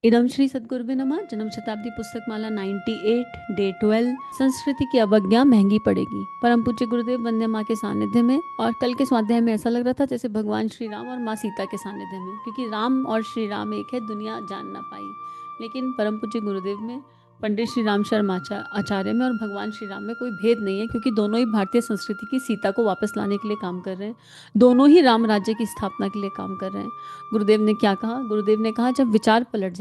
इदम श्री सद्गुरुवे नमः। जन्म शताब्दी पुस्तक माला 98 डे 12। संस्कृति की अवज्ञा महंगी पड़ेगी। परम पूज्य गुरुदेव वंदे माँ के सानिध्य में। और कल के स्वाध्याय में ऐसा लग रहा था जैसे भगवान श्री राम और माँ सीता के सानिध्य में, क्योंकि राम और श्री राम एक है, दुनिया जान ना पाई। लेकिन परम पूज्य गुरुदेव में, पंडित श्री राम शर्मा आचार्य में और भगवान श्री राम में कोई भेद नहीं है, क्योंकि दोनों ही भारतीय संस्कृति की सीता को वापस लाने के लिए काम कर रहे हैं। दोनों ही राम राज्य की स्थापना के लिए काम कर रहे हैं। गुरुदेव ने क्या कहा? गुरुदेव ने कहा जब विचार पलट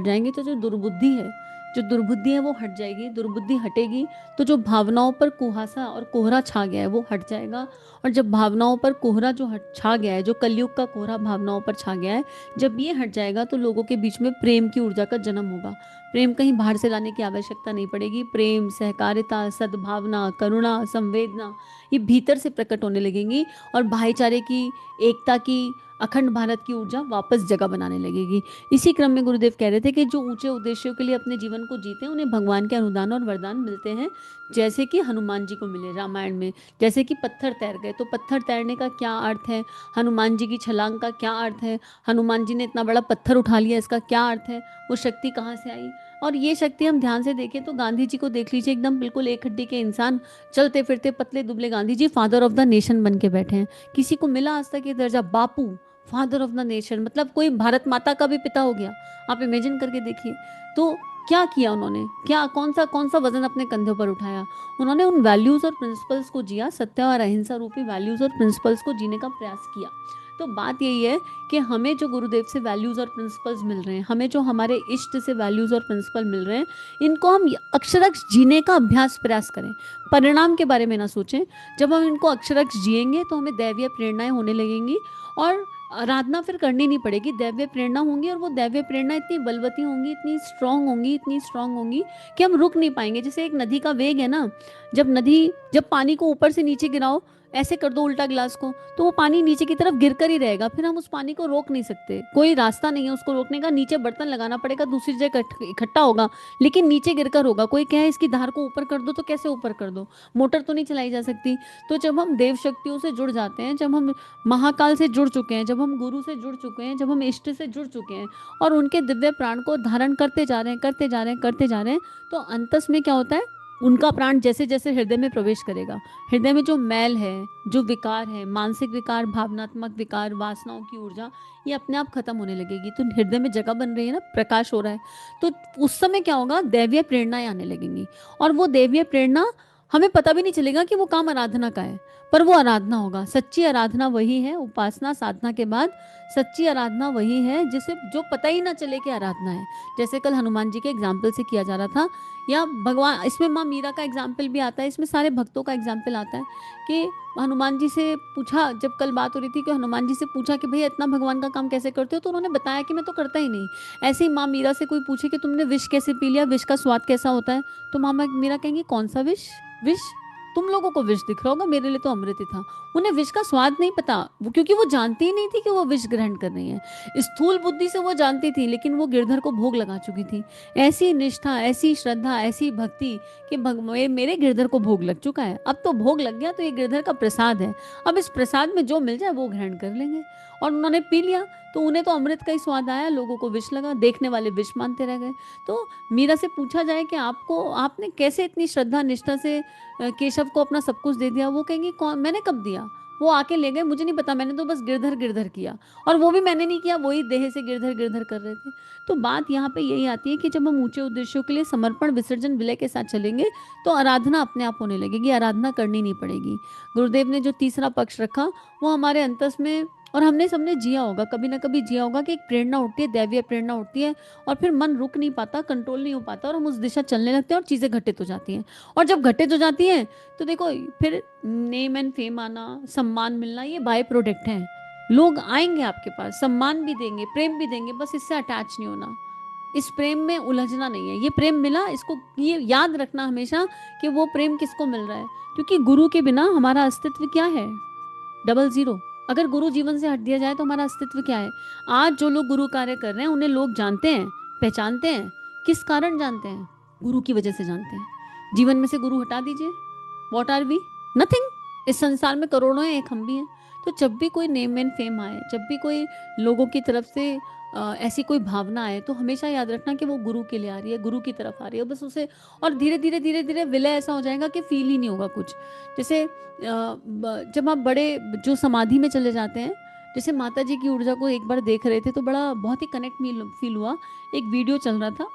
जाएंगे तो जो दुर्बुद्धि है वो हट जाएगी। दुर्बुद्धि हटेगी तो जो भावनाओं पर कुहासा और कोहरा छा गया है वो हट जाएगा। और जब भावनाओं पर कोहरा जो छा गया है, जो कलयुग का कोहरा भावनाओं पर छा गया है, जब ये हट जाएगा तो लोगों के बीच में प्रेम की ऊर्जा का जन्म होगा। प्रेम कहीं बाहर से लाने की आवश्यकता नहीं पड़ेगी। प्रेम, सहकारिता, सद्भावना, करुणा, संवेदना ये भीतर से प्रकट होने लगेंगी और भाईचारे की, एकता की, अखंड भारत की ऊर्जा वापस जगह बनाने लगेगी। इसी क्रम में गुरुदेव कह रहे थे कि जो ऊंचे उद्देश्यों के लिए अपने जीवन को जीते हैं उन्हें भगवान के अनुदान और वरदान मिलते हैं, जैसे कि हनुमान जी को मिले रामायण में। जैसे कि पत्थर तैर गए, तो पत्थर तैरने का क्या अर्थ है? हनुमान जी की छलांग का क्या अर्थ है? हनुमान जी ने इतना बड़ा पत्थर उठा लिया, इसका क्या अर्थ है? वो शक्ति कहाँ से आई? और ये शक्ति हम ध्यान से देखें तो गांधी जी को देख लीजिए, एकदम बिल्कुल एक हड्डी के इंसान, चलते फिरते पतले दुबले Gandhi ji father of the nation बन के बैठे हैं। किसी को मिला आज तक ये दर्जा? बापू, फादर ऑफ द नेशन, मतलब कोई भारत माता का भी पिता हो गया। आप इमेजिन करके देखिए। तो क्या किया उन्होंने? क्या कौन सा वजन अपने कंधों पर उठाया? उन्होंने उन वैल्यूज और प्रिंसिपल्स को जिया, सत्य और अहिंसा रूपी वैल्यूज और प्रिंसिपल्स को जीने का प्रयास किया। तो बात यही है कि हमें जो गुरुदेव से वैल्यूज और प्रिंसिपल्स मिल रहे हैं, हमें जो हमारे इष्ट से वैल्यूज और प्रिंसिपल मिल रहे हैं, इनको हम अक्षरक्ष जीने का अभ्यास प्रयास करें। परिणाम के बारे में ना सोचें। जब हम इनको अक्षरक्ष जिएंगे तो हमें दैवीय प्रेरणाएं होने लगेंगी और आराधना फिर करनी नहीं पड़ेगी। दैवीय प्रेरणा होंगी और वो दैवीय प्रेरणा इतनी बलवती होंगी, इतनी स्ट्रांग होंगी कि हम रुक नहीं पाएंगे। जैसे एक नदी का वेग है ना, जब पानी को ऊपर से नीचे गिराओ, ऐसे कर दो उल्टा गिलास को, तो वो पानी नीचे की तरफ गिर कर ही रहेगा। फिर हम उस पानी को रोक नहीं सकते, कोई रास्ता नहीं है उसको रोकने का। नीचे बर्तन लगाना पड़ेगा, दूसरी जगह इकट्ठा होगा, लेकिन नीचे गिरकर होगा। कोई कहे इसकी धार को ऊपर कर दो, तो कैसे ऊपर कर दो? मोटर तो नहीं चलाई जा सकती। तो जब हम देव शक्तियों से जुड़ जाते हैं, जब हम महाकाल से जुड़ चुके हैं, जब हम गुरु से जुड़ चुके हैं, जब हम इष्ट से जुड़ चुके हैं और उनके दिव्य प्राण को धारण करते जा रहे हैं, तो अंतस में क्या होता है? उनका प्राण जैसे जैसे हृदय में प्रवेश करेगा, हृदय में जो मैल है, जो विकार है, मानसिक विकार, भावनात्मक विकार, वासनाओं की ऊर्जा, ये अपने आप खत्म होने लगेगी। तो हृदय में जगह बन रही है ना, प्रकाश हो रहा है। तो उस समय क्या होगा? दैवीय प्रेरणाएं आने लगेंगी। और वो दैवीय प्रेरणा, हमें पता भी नहीं चलेगा कि वो काम आराधना का है, पर वो आराधना होगा। सच्ची आराधना वही है, उपासना साधना के बाद सच्ची आराधना वही है जिसे जो पता ही ना चले कि आराधना है। जैसे कल हनुमान जी के एग्जाम्पल से किया जा रहा था, या भगवान, इसमें माँ मीरा का एग्जाम्पल भी आता है, इसमें सारे भक्तों का एग्जाम्पल आता है कि हनुमान जी से पूछा, जब कल बात हो रही थी कि हनुमान जी से पूछा कि भैया इतना भगवान का काम कैसे करते हो, तो उन्होंने बताया कि मैं तो करता ही नहीं। ऐसे ही माँ मीरा से कोई पूछे कि तुमने विष कैसे पी लिया, विष का स्वाद कैसा होता है, तो माँ मीरा कहेंगी कौन सा विष? विष तुम लोगों को विष दिख रहा होगा, मेरे लिए तो अमृत ही था। उन्हें विष का स्वाद नहीं पता, वो क्योंकि वो जानती ही नहीं थी कि वो विष ग्रहण कर रही है। स्थूल बुद्धि से वो जानती थी, लेकिन वो गिरधर को भोग लगा चुकी थी। ऐसी निष्ठा, ऐसी श्रद्धा, ऐसी भक्ति कि मेरे गिरधर को भोग लग चुका है, अब तो भोग लग गया, तो ये गिरधर का प्रसाद है, अब इस प्रसाद में जो मिल जाए वो ग्रहण कर लेंगे। और उन्होंने पी लिया, तो उन्हें तो अमृत का ही स्वाद आया, लोगों को विष लगा, देखने वाले विष मानते रह गए। तो मीरा से पूछा जाए कि आपने कैसे इतनी श्रद्धा निष्ठा से केशव को अपना सब कुछ दे दिया, वो कहेंगे कौन, मैंने कब दिया? वो आके ले गए, मुझे नहीं पता, मैंने तो बस गिरधर गिरधर किया, और वो भी मैंने नहीं किया, वही देह से गिरधर गिरधर कर रहे थे। तो बात यहाँ पे यही आती है कि जब हम ऊंचे उद्देश्यों के लिए समर्पण, विसर्जन, विलय के साथ चलेंगे तो आराधना अपने आप होने लगेगी, आराधना करनी नहीं पड़ेगी। गुरुदेव ने जो तीसरा पक्ष रखा वो हमारे अंतस में, और हमने सबने जिया होगा, कभी ना कभी जिया होगा कि एक प्रेरणा उठती है, दैवीय प्रेरणा उठती है, और फिर मन रुक नहीं पाता, कंट्रोल नहीं हो पाता, और हम उस दिशा चलने लगते हैं और चीज़ें घटित हो जाती हैं। और जब घटित हो जाती हैं तो देखो, फिर नेम एंड फेम आना, सम्मान मिलना, ये बाय प्रोडक्ट हैं। लोग आएंगे आपके पास, सम्मान भी देंगे, प्रेम भी देंगे, बस इससे अटैच नहीं होना, इस प्रेम में उलझना नहीं है। ये प्रेम मिला, इसको ये याद रखना हमेशा कि वो प्रेम किसको मिल रहा है, क्योंकि गुरु के बिना हमारा अस्तित्व क्या है? Double zero. अगर गुरु जीवन से हट दिया जाए तो हमारा अस्तित्व क्या है? आज जो लोग गुरु कार्य कर रहे हैं उन्हें लोग जानते हैं, पहचानते हैं। किस कारण जानते हैं? गुरु की वजह से जानते हैं। जीवन में से गुरु हटा दीजिए, वॉट आर वी? नथिंग। इस संसार में करोड़ों हैं, एक हम भी हैं। तो जब भी कोई नेम एंड फेम आए, जब भी कोई लोगों की तरफ से ऐसी कोई भावना आए तो हमेशा याद रखना कि वो गुरु के लिए आ रही है, गुरु की तरफ आ रही है, बस उसे। और धीरे धीरे धीरे धीरे विलय ऐसा हो जाएगा कि फील ही नहीं होगा कुछ। जैसे जब आप बड़े जो समाधि में चले जाते हैं, जैसे माता जी की ऊर्जा को एक बार देख रहे थे तो बड़ा बहुत ही कनेक्ट फील हुआ। एक वीडियो चल रहा था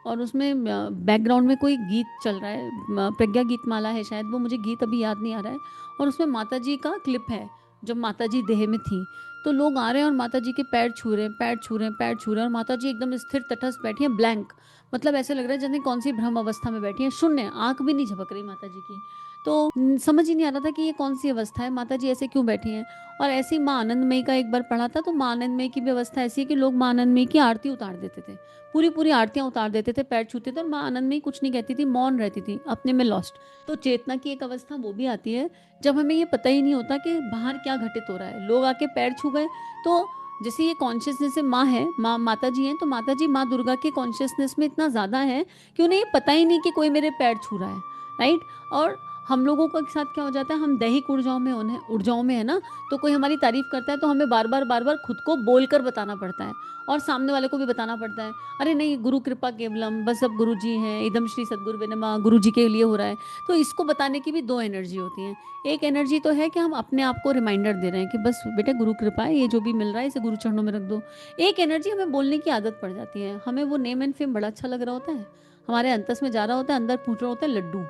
और उसमें बैकग्राउंड में कोई गीत चल रहा है, प्रज्ञा गीत माला है शायद, वो मुझे गीत अभी याद नहीं आ रहा है। और उसमें माता जी का क्लिप है जब माता जी देह में थी, तो लोग आ रहे हैं और माता जी के पैर छू रहे हैं, पैर छू रहे हैं, पैर छू रहे हैं, और माता जी एकदम स्थिर तटस्थ बैठी हैं, ब्लैंक। मतलब ऐसे लग रहा है जैसे कौन सी भ्रम अवस्था में बैठी हैं, शून्य, आंख भी नहीं झपक रही माता जी की। तो समझ ही नहीं आ रहा था कि ये कौन सी अवस्था है, माता जी ऐसे क्यों बैठी हैं। और ऐसे ही माँ आनंदमयी का एक बार पढ़ा था, तो माँ आनंदमयी की भी अवस्था ऐसी है कि लोग माँ आनंदमयी की आरती उतार देते थे, पूरी पूरी आरतियां उतार देते थे, पैर छूते थे, और माँ आनंदमयी कुछ नहीं कहती थी, मौन रहती थी, अपने में लॉस्ट। तो चेतना की एक अवस्था वो भी आती है जब हमें ये पता ही नहीं होता कि बाहर क्या घटित हो रहा है। लोग आके पैर छू गए, तो जैसे ये कॉन्शियसनेस से माँ है, माँ माता जी हैं, तो माता जी माँ दुर्गा के कॉन्शियसनेस में इतना ज़्यादा है कि उन्हें ये पता ही नहीं कि कोई मेरे पैर छू रहा है, राइट। और हम लोगों के साथ क्या हो जाता है, हम दैहिक ऊर्जाओं में है ना, तो कोई हमारी तारीफ करता है तो हमें बार बार खुद को बोलकर बताना पड़ता है, और सामने वाले को भी बताना पड़ता है, अरे नहीं, गुरु कृपा केवलम, बस अब गुरु जी हैं, इदम श्री सद्गुरु विनमा, गुरु जी के लिए हो रहा है। तो इसको बताने की भी दो एनर्जी होती हैं। एक एनर्जी तो है कि हम अपने आप को रिमाइंडर दे रहे हैं कि बस बेटा गुरु कृपा है, ये जो भी मिल रहा है इसे गुरु चरणों में रख दो। एक एनर्जी हमें बोलने की आदत पड़ जाती है, हमें वो नेम एंड फेम बड़ा अच्छा लग रहा होता है, हमारे अंतस में जा रहा होता है, अंदर फूट रहा होता है लड्डू,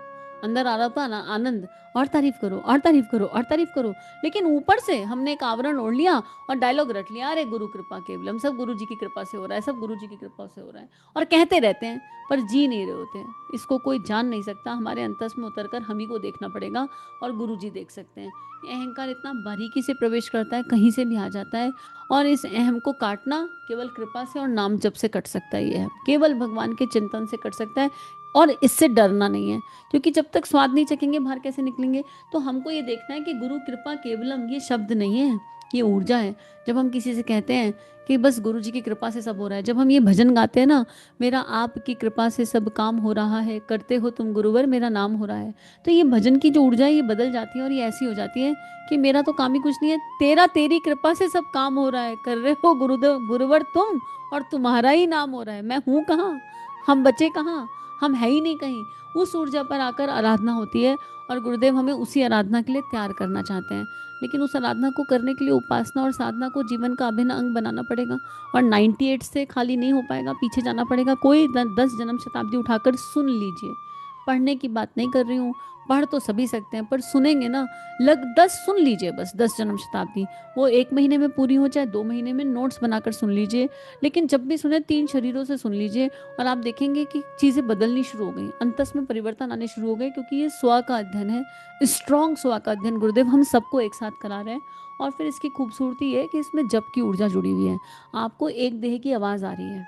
अंदर आ रहा होता है आनंद, और तारीफ करो और तारीफ करो और तारीफ करो। लेकिन ऊपर से हमने एक आवरण ओढ़ लिया और डायलॉग रट लिया, अरे गुरु कृपा केवलम, सब गुरु जी की कृपा से हो रहा है, सब गुरु जी की कृपा से हो रहा है, और कहते रहते हैं पर जी नहीं रहे होते हैं। इसको कोई जान नहीं सकता, हमारे अंतस में उतरकर हम ही को देखना पड़ेगा, और गुरु जी देख सकते हैं। ये अहंकार इतना बारीकी से प्रवेश करता है, कहीं से भी आ जाता है, और इस अहम को काटना केवल कृपा से और नाम जप से कट सकता है। ये केवल भगवान के चिंतन से कट सकता है, और इससे डरना नहीं है, क्योंकि जब तक स्वाद नहीं चखेंगे बाहर कैसे निकलेंगे। तो हमको ये देखना है कि गुरु कृपा केवलम ये शब्द नहीं है, ये ऊर्जा है। जब हम किसी से कहते हैं कि बस गुरु जी की कृपा से सब हो रहा है, जब हम ये भजन गाते हैं ना, मेरा आपकी कृपा से सब काम हो रहा है, करते हो तुम गुरुवर मेरा नाम हो रहा है, तो ये भजन की जो ऊर्जा है ये बदल जाती है, और ये ऐसी हो जाती है कि मेरा तो काम ही कुछ नहीं है, तेरा तेरी कृपा से सब काम हो रहा है, कर रहे हो गुरुदेव गुरुवर तुम, और तुम्हारा ही नाम हो रहा है। मैं हूँ कहाँ, हम बचे कहाँ, हम है ही नहीं कहीं। उस ऊर्जा पर आकर आराधना होती है, और गुरुदेव हमें उसी आराधना के लिए तैयार करना चाहते हैं। लेकिन उस आराधना को करने के लिए उपासना और साधना को जीवन का अभिन्न अंग बनाना पड़ेगा, और 98 से खाली नहीं हो पाएगा, पीछे जाना पड़ेगा। कोई 10 जन्म शताब्दी उठाकर सुन लीजिए, पढ़ने की बात नहीं कर रही हूँ, पढ़ तो सभी सकते हैं, पर सुनेंगे ना, 10 सुन लीजिए, बस 10 जन्म शताब्दी, वो 1 महीने में पूरी हो चाहे 2 महीने में, नोट्स बनाकर सुन लीजिए। लेकिन जब भी सुने 3 शरीरों से सुन लीजिए, और आप देखेंगे कि चीज़ें बदलनी शुरू हो गई, अंतस में परिवर्तन आने शुरू हो गए, क्योंकि ये स्व का अध्ययन है, स्ट्रॉन्ग स्व का अध्ययन गुरुदेव हम सबको एक साथ करा रहे हैं। और फिर इसकी खूबसूरती है कि इसमें जप की ऊर्जा जुड़ी हुई है। आपको एक देह की आवाज़ आ रही है,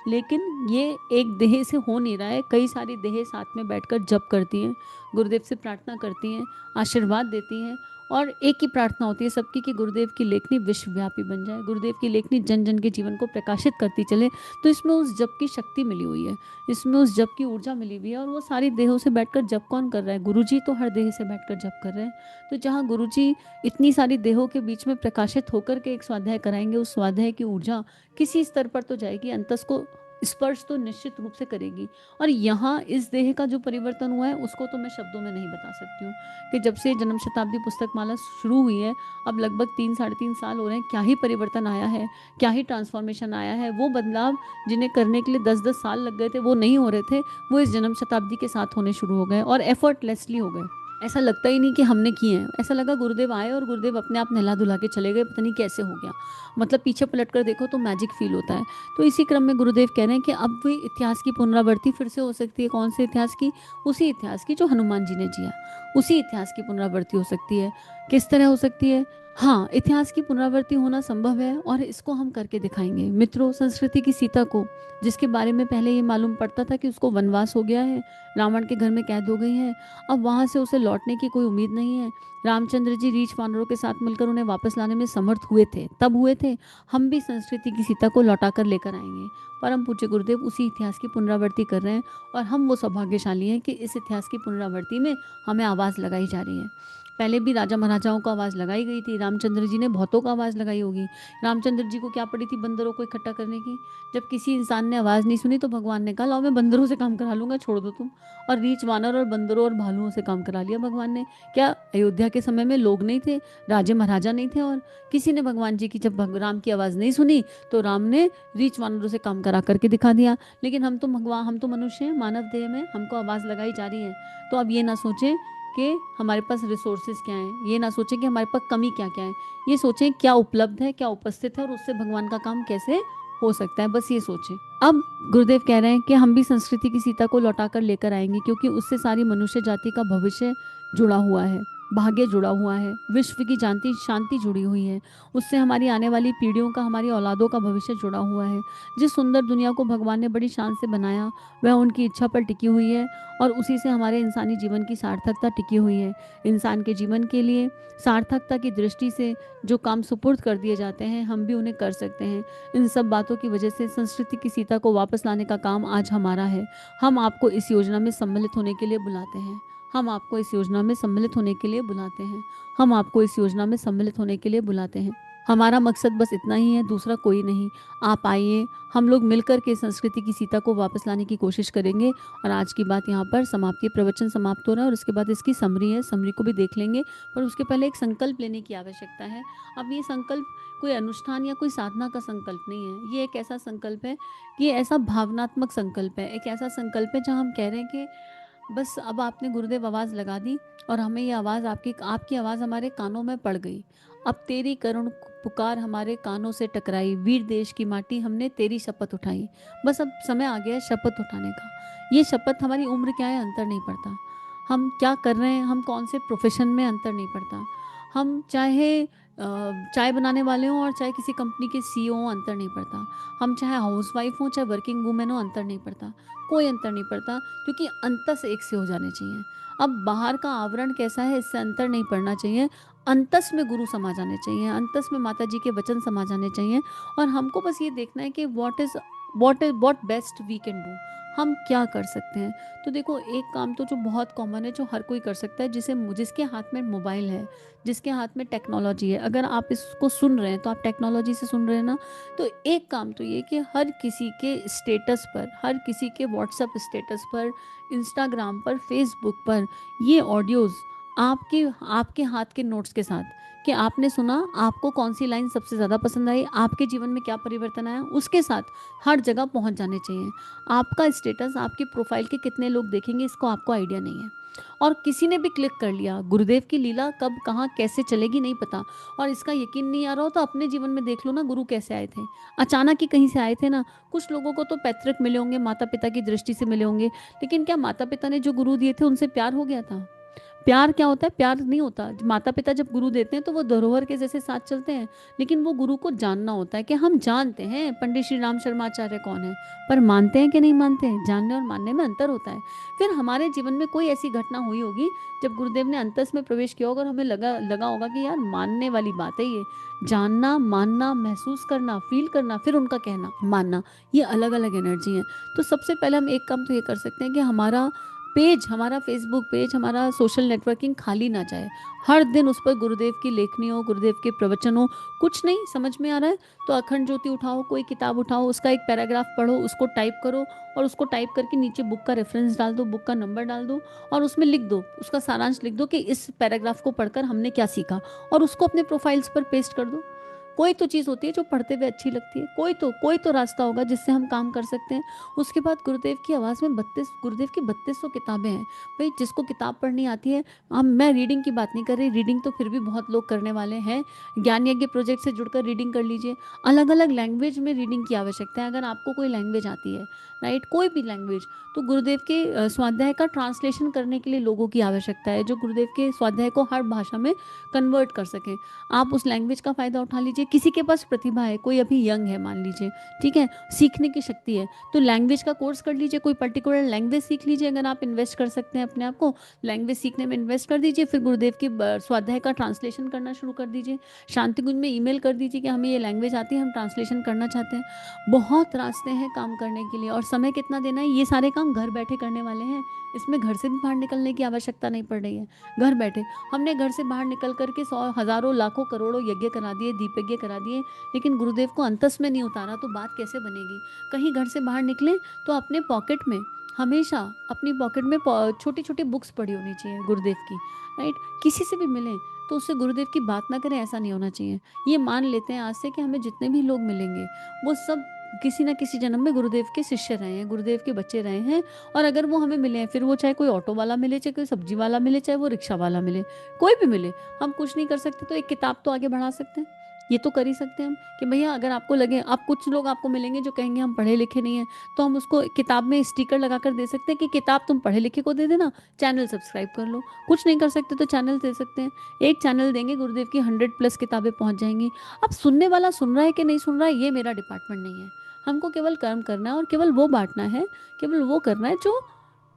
लेकिन ये एक देह से हो नहीं रहा है, कई सारी देह साथ में बैठकर जप करती हैं, गुरुदेव से प्रार्थना करती हैं, आशीर्वाद देती हैं, और एक ही प्रार्थना होती है सबकी कि गुरुदेव की लेखनी विश्वव्यापी बन जाए, गुरुदेव की लेखनी जन जन के जीवन को प्रकाशित करती चले। तो इसमें उस जप की शक्ति मिली हुई है, इसमें उस जप की ऊर्जा मिली हुई है, और वो सारी देहों से बैठकर जप कौन कर रहा है, गुरुजी तो हर देह से बैठकर जप कर रहे हैं। तो जहाँ गुरुजी इतनी सारी देहों के बीच में प्रकाशित होकर के एक स्वाध्याय कराएंगे, उस स्वाध्याय की ऊर्जा किसी स्तर पर तो जाएगी, अंतस को स्पर्श तो निश्चित रूप से करेगी। और यहाँ इस देह का जो परिवर्तन हुआ है उसको तो मैं शब्दों में नहीं बता सकती हूँ, कि जब से जन्म शताब्दी पुस्तक माला शुरू हुई है, अब लगभग 3 साढ़े 3 साल हो रहे हैं, क्या ही परिवर्तन आया है, क्या ही ट्रांसफॉर्मेशन आया है। वो बदलाव जिन्हें करने के लिए 10-10 साल लग गए थे, वो नहीं हो रहे थे, वो इस जन्म शताब्दी के साथ होने शुरू हो गए, और एफर्टलेसली हो गए। ऐसा लगता ही नहीं कि हमने किए हैं, ऐसा लगा गुरुदेव आए और गुरुदेव अपने आप नहला धुला के चले गए, पता नहीं कैसे हो गया। मतलब पीछे पलट कर देखो तो मैजिक फील होता है। तो इसी क्रम में गुरुदेव कह रहे हैं कि अब भी इतिहास की पुनरावृत्ति फिर से हो सकती है। कौन से इतिहास की? उसी इतिहास की जो हनुमान जी ने जिया, उसी इतिहास की पुनरावृत्ति हो सकती है। किस तरह हो सकती है? हाँ, इतिहास की पुनरावृत्ति होना संभव है, और इसको हम करके दिखाएंगे। मित्रों, संस्कृति की सीता को, जिसके बारे में पहले ये मालूम पड़ता था कि उसको वनवास हो गया है, रावण के घर में कैद हो गई है, अब वहां से उसे लौटने की कोई उम्मीद नहीं है। रामचंद्र जी रीछ वानरों के साथ मिलकर उन्हें वापस लाने में समर्थ हुए थे, तब हुए थे। हम भी संस्कृति की सीता को लौटा कर लेकर आएंगे। परम पूज्य गुरुदेव उसी इतिहास की पुनरावृत्ति कर रहे हैं, और हम वो सौभाग्यशाली हैं कि इस इतिहास की पुनरावृत्ति में हमें आवाज़ लगाई जा रही है। पहले भी राजा महाराजाओं को आवाज़ लगाई गई थी, रामचंद्र जी ने बहुतों को आवाज़ लगाई होगी। रामचंद्र जी को क्या पड़ी थी बंदरों को इकट्ठा करने की? जब किसी इंसान ने आवाज़ नहीं सुनी तो भगवान ने कहा लाओ मैं बंदरों से काम करा लूँगा, छोड़ दो तुम। और रीछ वानर और बंदरों और भालुओं से काम करा लिया भगवान ने। क्या अयोध्या के समय में लोग नहीं थे, राजे महाराजा नहीं थे, और किसी ने भगवान जी की जब राम की आवाज़ नहीं सुनी तो राम ने रीछ वानरों से काम करा करके दिखा दिया। लेकिन हम तो मनुष्य हैं, मानव देह में हमको आवाज़ लगाई जा रही है। तो अब ये ना सोचें कि हमारे पास रिसोर्सेज क्या हैं, ये ना सोचें कि हमारे पास कमी क्या क्या है, ये सोचें क्या उपलब्ध है, क्या उपस्थित है और उससे भगवान का काम कैसे हो सकता है, बस ये सोचें। अब गुरुदेव कह रहे हैं कि हम भी संस्कृति की सीता को लौटा कर लेकर आएंगे, क्योंकि उससे सारी मनुष्य जाति का भविष्य जुड़ा हुआ है, भाग्य जुड़ा हुआ है, विश्व की शांति शांति जुड़ी हुई है, उससे हमारी आने वाली पीढ़ियों का, हमारी औलादों का भविष्य जुड़ा हुआ है। जिस सुंदर दुनिया को भगवान ने बड़ी शान से बनाया वह उनकी इच्छा पर टिकी हुई है, और उसी से हमारे इंसानी जीवन की सार्थकता टिकी हुई है। इंसान के जीवन के लिए सार्थकता की दृष्टि से जो काम सुपुर्द कर दिए जाते हैं हम भी उन्हें कर सकते हैं। इन सब बातों की वजह से संस्कृति की सीता को वापस लाने का काम आज हमारा है। हम आपको इस योजना में सम्मिलित होने के लिए बुलाते हैं। हम आपको इस योजना में सम्मिलित होने के लिए बुलाते हैं। हम आपको इस योजना में सम्मिलित होने के लिए बुलाते हैं। हमारा मकसद बस इतना ही है, दूसरा कोई नहीं। आप आइए, हम लोग मिलकर के संस्कृति की सीता को वापस लाने की कोशिश करेंगे। और आज की बात यहाँ पर समाप्ति, प्रवचन समाप्त हो रहा है और उसके बाद इसकी समरी है, समरी को भी देख लेंगे। पर उसके पहले एक संकल्प लेने की आवश्यकता है। अब ये संकल्प कोई अनुष्ठान या कोई साधना का संकल्प नहीं है, ये एक ऐसा संकल्प है कि ये ऐसा भावनात्मक संकल्प है, एक ऐसा संकल्प है जहाँ हम कह रहे हैं कि बस अब आपने गुरुदेव आवाज़ लगा दी और हमें ये आवाज़ आपकी आवाज़ हमारे कानों में पड़ गई। अब तेरी करुण पुकार हमारे कानों से टकराई, वीर देश की माटी हमने तेरी शपथ उठाई। बस अब समय आ गया है शपथ उठाने का। ये शपथ, हमारी उम्र क्या है अंतर नहीं पड़ता, हम क्या कर रहे हैं, हम कौन से प्रोफेशन में अंतर नहीं पड़ता, हम चाहे चाय बनाने वाले हों और चाहे किसी कंपनी के सीईओ हों, अंतर नहीं पड़ता, हम चाहे हाउसवाइफ हों चाहे वर्किंग वूमेन हो, अंतर नहीं पड़ता, कोई अंतर नहीं पड़ता, क्योंकि अंतस एक से हो जाने चाहिए। अब बाहर का आवरण कैसा है इससे अंतर नहीं पड़ना चाहिए, अंतस में गुरु समा जाने चाहिए, अंतस में माता जी के वचन समा जाने चाहिए। और हमको बस ये देखना है कि what best we can do, हम क्या कर सकते हैं। तो देखो, एक काम तो जो बहुत कॉमन है, जो हर कोई कर सकता है, जिसके हाथ में मोबाइल है, जिसके हाथ में टेक्नोलॉजी है, अगर आप इसको सुन रहे हैं तो आप टेक्नोलॉजी से सुन रहे हैं ना, तो एक काम तो ये कि हर किसी के स्टेटस पर, हर किसी के व्हाट्सएप स्टेटस पर, इंस्टाग्राम पर, फेसबुक पर ये ऑडियोज़ आपके आपके हाथ के नोट्स के साथ, कि आपने सुना, आपको कौन सी लाइन सबसे ज़्यादा पसंद आई, आपके जीवन में क्या परिवर्तन आया, उसके साथ हर जगह पहुंच जाने चाहिए। आपका स्टेटस, आपकी प्रोफाइल के कितने लोग देखेंगे इसको आपको आइडिया नहीं है, और किसी ने भी क्लिक कर लिया, गुरुदेव की लीला कब कहाँ कैसे चलेगी नहीं पता। और इसका यकीन नहीं आ रहा हो तो अपने जीवन में देख लो ना, गुरु कैसे आए थे, अचानक ही कहीं से आए थे ना। कुछ लोगों को तो पैतृक मिले होंगे, माता पिता की दृष्टि से मिले होंगे, लेकिन क्या माता पिता ने जो गुरु दिए थे उनसे प्यार हो गया था? प्यार क्या होता है? प्यार नहीं होता। माता पिता जब गुरु देते हैं तो वो धरोहर के जैसे साथ चलते हैं, लेकिन वो गुरु को जानना होता है। कि हम जानते हैं पंडित श्री राम शर्माचार्य कौन है, पर मानते हैं कि नहीं मानते हैं, जानने और मानने में अंतर होता है। फिर हमारे जीवन में कोई ऐसी घटना हुई होगी जब गुरुदेव ने अंतस में प्रवेश किया होगा और हमें लगा होगा कि यार मानने वाली बात है ये, जानना, मानना, महसूस करना, फील करना, फिर उनका कहना, मानना, ये अलग अलग एनर्जी है। तो सबसे पहले हम एक काम तो ये कर सकते हैं कि हमारा पेज, हमारा फेसबुक पेज, हमारा सोशल नेटवर्किंग खाली ना जाए। हर दिन उस पर गुरुदेव की लेखनी हो, गुरुदेव के प्रवचन हो। कुछ नहीं समझ में आ रहा है तो अखंड ज्योति उठाओ, कोई किताब उठाओ, उसका एक पैराग्राफ पढ़ो, उसको टाइप करो, और उसको टाइप करके नीचे बुक का रेफरेंस डाल दो, बुक का नंबर डाल दो, और उसमें लिख दो, उसका सारांश लिख दो कि इस पैराग्राफ को पढ़कर हमने क्या सीखा, और उसको अपने प्रोफाइल्स पर पेस्ट कर दो। कोई तो चीज़ होती है जो पढ़ते हुए अच्छी लगती है, कोई तो रास्ता होगा जिससे हम काम कर सकते हैं। उसके बाद गुरुदेव की आवाज़ में गुरुदेव की 3200 किताबें हैं। भाई जिसको किताब पढ़नी आती है, मैं रीडिंग की बात नहीं कर रही, रीडिंग तो फिर भी बहुत लोग करने वाले हैं। ज्ञान यज्ञ प्रोजेक्ट से जुड़कर रीडिंग कर लीजिए। अलग अलग लैंग्वेज में रीडिंग की आवश्यकता है। अगर आपको कोई लैंग्वेज आती है, राइट, कोई भी लैंग्वेज, तो गुरुदेव के स्वाध्याय का ट्रांसलेशन करने के लिए लोगों की आवश्यकता है, जो गुरुदेव के स्वाध्याय को हर भाषा में कन्वर्ट कर सकें। आप उस लैंग्वेज का फ़ायदा उठा लीजिए। किसी के पास प्रतिभा है, कोई अभी यंग है मान लीजिए, ठीक है, सीखने की शक्ति है, तो लैंग्वेज का कोर्स कर लीजिए, कोई पर्टिकुलर लैंग्वेज सीख लीजिए। अगर आप इन्वेस्ट कर सकते हैं अपने आप को, लैंग्वेज सीखने में इन्वेस्ट कर दीजिए। फिर गुरुदेव की स्वाध्याय का ट्रांसलेशन करना शुरू कर दीजिए। शांति कुंज में ईमेल कर दीजिए कि हमें ये लैंग्वेज आती है, हम ट्रांसलेशन करना चाहते हैं। बहुत रास्ते हैं काम करने के लिए। और समय कितना देना है, ये सारे काम घर बैठे करने वाले हैं, इसमें घर से भी बाहर निकलने की आवश्यकता नहीं पड़ रही है। घर बैठे हमने घर से बाहर निकल करके 100 हजारों लाखों करोड़ों यज्ञ करा दिए, दीप यज्ञ करा दिए, लेकिन गुरुदेव को अंतस में नहीं उतारा, तो बात कैसे बनेगी। कहीं घर से बाहर निकले तो अपने पॉकेट में हमेशा, अपनी पॉकेट में छोटी छोटी बुक्स पड़ी होनी चाहिए गुरुदेव की, राइट। किसी से भी मिलें तो उससे गुरुदेव की बात ना करें, ऐसा नहीं होना चाहिए। ये मान लेते हैं आज से कि हमें जितने भी लोग मिलेंगे वो सब किसी ना किसी जन्म में गुरुदेव के शिष्य रहे हैं, गुरुदेव के बच्चे रहे हैं। और अगर वो हमें मिले हैं, फिर वो चाहे कोई ऑटो वाला मिले, चाहे कोई सब्जी वाला मिले, चाहे वो रिक्शा वाला मिले, कोई भी मिले, हम कुछ नहीं कर सकते तो एक किताब तो आगे बढ़ा सकते हैं। ये तो कर ही सकते हैं हम कि भैया अगर आपको लगे, आप कुछ लोग आपको मिलेंगे जो कहेंगे हम पढ़े लिखे नहीं हैं, तो हम उसको किताब में स्टिकर लगा कर दे सकते हैं कि किताब तुम पढ़े लिखे को दे देना, चैनल सब्सक्राइब कर लो। कुछ नहीं कर सकते तो चैनल दे सकते हैं, एक चैनल देंगे, गुरुदेव की 100+ किताबें पहुंच जाएंगी। अब सुनने वाला सुन रहा है कि नहीं सुन रहा है, ये मेरा डिपार्टमेंट नहीं है। हमको केवल कर्म करना है और केवल वो बांटना है, केवल वो करना है जो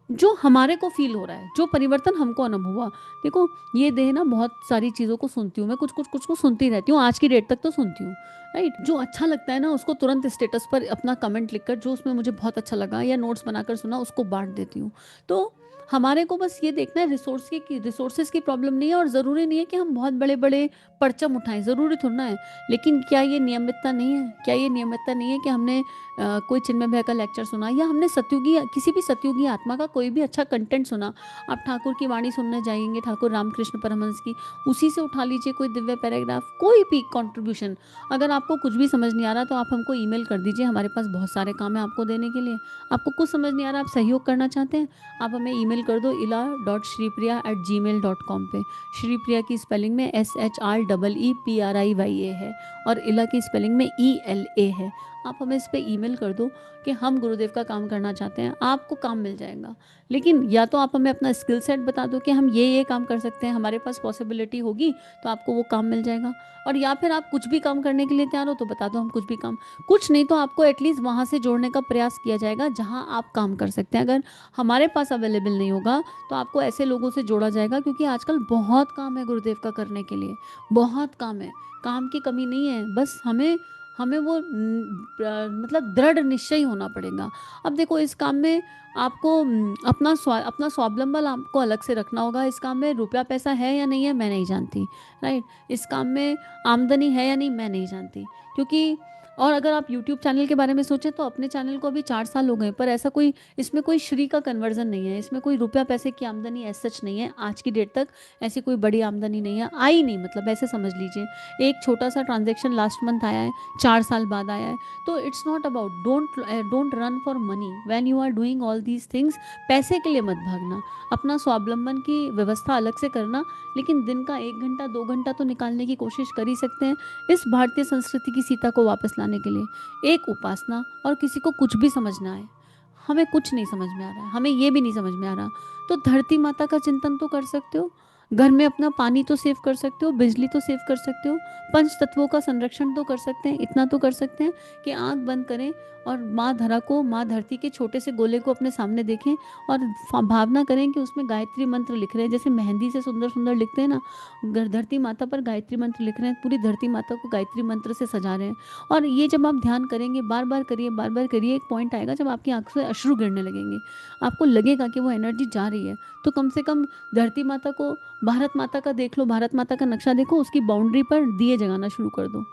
जो हमारे को फील हो रहा है, जो परिवर्तन हमको अनुभव हुआ। देखो ये देह ना बहुत सारी चीज़ों को सुनती हूँ मैं, कुछ कुछ कुछ को सुनती रहती हूँ, आज की डेट तक तो सुनती हूँ, राइट। जो अच्छा लगता है ना उसको तुरंत स्टेटस पर अपना कमेंट लिखकर, जो उसमें मुझे बहुत अच्छा लगा या नोट्स बनाकर सुना, उसको बांट देती हूँ। तो हमारे को बस ये देखना है, रिसोर्सेज की प्रॉब्लम नहीं है। और ज़रूरी नहीं है कि हम बहुत बड़े बड़े परचम उठाएं, ज़रूरी थोड़ा है। लेकिन क्या ये नियमितता नहीं है, क्या ये नियमितता नहीं है कि हमने कोई चिन्मय भैया का लेक्चर सुना, या हमने सतयुगी, किसी भी सतयुगी आत्मा का कोई भी अच्छा कंटेंट सुना। आप ठाकुर की वाणी सुनने जाएंगे, ठाकुर रामकृष्ण परमहंस की, उसी से उठा लीजिए कोई दिव्य पैराग्राफ, कोई भी कंट्रीब्यूशन। अगर आपको कुछ भी समझ नहीं आ रहा तो आप हमको ईमेल कर दीजिए, हमारे पास बहुत सारे काम है आपको देने के लिए। आपको कुछ समझ नहीं आ रहा, आप सहयोग करना चाहते हैं, आप हमें ईमेल कर दो ila.shripriya@gmail.com पे। श्रीप्रिया की स्पेलिंग में SHREEPRIYA है और इला की स्पेलिंग में ELA है। आप हमें इस पे ईमेल कर दो कि हम गुरुदेव का काम करना चाहते हैं, आपको काम मिल जाएगा। लेकिन या तो आप हमें अपना स्किल सेट बता दो कि हम ये काम कर सकते हैं, हमारे पास पॉसिबिलिटी होगी तो आपको वो काम मिल जाएगा। और या फिर आप कुछ भी काम करने के लिए तैयार हो तो बता दो, हम कुछ भी काम, कुछ नहीं तो आपको एटलीस्ट वहाँ से जोड़ने का प्रयास किया जाएगा जहाँ आप काम कर सकते हैं। अगर हमारे पास अवेलेबल नहीं होगा तो आपको ऐसे लोगों से जोड़ा जाएगा, क्योंकि आजकल बहुत काम है गुरुदेव का करने के लिए, बहुत काम है, काम की कमी नहीं है। बस हमें हमें वो मतलब दृढ़ निश्चय होना पड़ेगा। अब देखो इस काम में आपको अपना स्वावलंबन आपको अलग से रखना होगा। इस काम में रुपया पैसा है या नहीं है मैं नहीं जानती, राइट। इस काम में आमदनी है या नहीं मैं नहीं जानती, क्योंकि और अगर आप यूट्यूब चैनल के बारे में सोचें तो अपने चैनल को अभी 4 साल हो गए, पर ऐसा कोई इसमें कोई श्री का कन्वर्जन नहीं है, इसमें कोई रुपया पैसे की आमदनी ऐसा सच नहीं है। आज की डेट तक ऐसी कोई बड़ी आमदनी नहीं है, आई नहीं, मतलब ऐसे समझ लीजिए एक छोटा सा ट्रांजेक्शन लास्ट मंथ आया है, 4 साल बाद आया है। तो it's not about, don't run for money when you are doing all these things. पैसे के लिए मत भागना, अपना स्वावलंबन की व्यवस्था अलग से करना, लेकिन दिन का 1 घंटा 2 घंटा तो निकालने की कोशिश कर ही सकते हैं इस भारतीय संस्कृति की सीता को वापस लाने के लिए। एक उपासना, और किसी को कुछ भी समझ ना आए, हमें कुछ नहीं समझ में आ रहा है, हमें ये भी नहीं समझ में आ रहा, तो धरती माता का चिंतन तो कर सकते हो, घर में अपना पानी तो सेव कर सकते हो, बिजली तो सेव कर सकते हो, पंच तत्वों का संरक्षण तो कर सकते हैं। इतना तो कर सकते हैं कि आंख बंद करें और माँ धरा को, माँ धरती के छोटे से गोले को अपने सामने देखें और भावना करें कि उसमें गायत्री मंत्र लिख रहे हैं, जैसे मेहंदी से सुंदर सुंदर लिखते हैं ना, धरती माता पर गायत्री मंत्र लिख रहे हैं, पूरी धरती माता को गायत्री मंत्र से सजा रहे हैं। और ये जब आप ध्यान करेंगे, बार बार करिए, बार बार करिए, एक पॉइंट आएगा जब आपकी आंख से अश्रु गिरने लगेंगे, आपको लगेगा कि वो एनर्जी जा रही है। तो कम से कम धरती माता को, भारत माता का देख लो, भारत माता का नक्शा देखो, उसकी बाउंड्री पर दिए जगाना शुरू कर दो,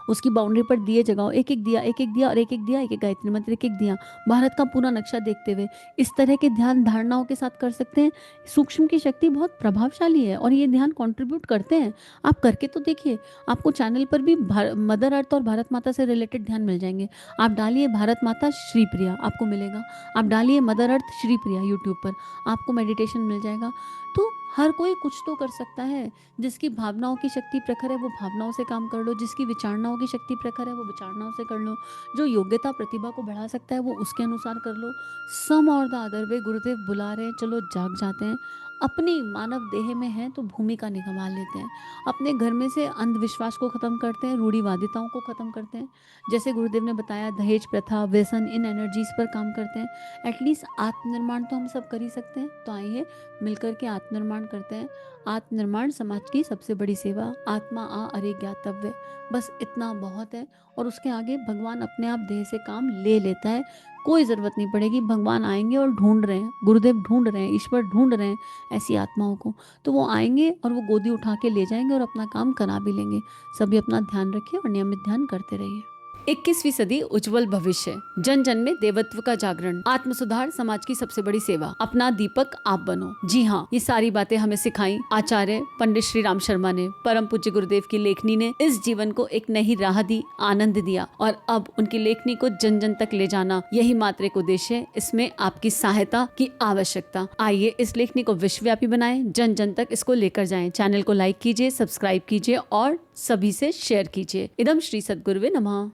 उसकी बाउंड्री पर दिए जगाओ, एक एक दिया, एक एक दिया और एक एक दिया, एक एक गायत्री मंत्र, एक एक दिया, भारत का पूरा नक्शा देखते हुए इस तरह के ध्यान धारणाओं के साथ कर सकते हैं। सूक्ष्म की शक्ति बहुत प्रभावशाली है और ये ध्यान कंट्रीब्यूट करते हैं। आप करके तो देखिए, आपको चैनल पर भी मदर अर्थ और भारत माता से रिलेटेड ध्यान मिल जाएंगे। आप डालिए भारत माता श्री प्रिया, आपको मिलेगा। आप डालिए mother earth Shri Priya YouTube पर, आपको मेडिटेशन मिल जाएगा। तो हर कोई कुछ तो कर सकता है। जिसकी भावनाओं की शक्ति प्रखर है वो भावनाओं से काम कर लो, जिसकी विचारणाओं की शक्ति प्रखर है वो विचारणाओं से कर लो, जो योग्यता प्रतिभा को बढ़ा सकता है वो उसके अनुसार कर लो। सम और द अदर वे गुरुदेव बुला रहे हैं, चलो जाग जाते हैं। अपनी मानव देह में हैं तो भूमिका निभा लेते हैं। अपने घर में से अंधविश्वास को खत्म करते हैं, रूढ़िवादिताओं को खत्म करते हैं। जैसे गुरुदेव ने बताया, दहेज प्रथा, व्यसन, इन एनर्जीज पर काम करते हैं। एटलीस्ट आत्मनिर्माण तो हम सब कर ही सकते हैं। तो आइए मिलकर के आत्मनिर्माण करते हैं। आत्मनिर्माण समाज की सबसे बड़ी सेवा। आत्मा आ अरे ज्ञातव्य, बस इतना बहुत है। और उसके आगे भगवान अपने आप देह से काम ले लेता है। कोई ज़रूरत नहीं पड़ेगी। भगवान आएंगे और ढूंढ रहे हैं, गुरुदेव ढूंढ रहे हैं, ईश्वर ढूंढ रहे हैं ऐसी आत्माओं को। तो वो आएंगे और वो गोदी उठा के ले जाएंगे और अपना काम करा भी लेंगे। सभी अपना ध्यान रखिए और नियमित ध्यान करते रहिए। 21वीं सदी, उज्जवल भविष्य, जन जन में देवत्व का जागरण, आत्म सुधार, समाज की सबसे बड़ी सेवा, अपना दीपक आप बनो। जी हाँ, ये सारी बातें हमें सिखाई आचार्य पंडित श्री राम शर्मा ने। परम पूज्य गुरुदेव की लेखनी ने इस जीवन को एक नई राह दी, आनंद दिया, और अब उनकी लेखनी को जन जन तक ले जाना, यही मात्र एक उद्देश्य है। इसमें आपकी सहायता की आवश्यकता। आइए इस लेखनी को विश्वव्यापी बनाएं, जन जन तक इसको लेकर जाएं। चैनल को लाइक कीजिए, सब्सक्राइब कीजिए और सभी से शेयर कीजिए। इदम श्री सद्गुरुवे नमः।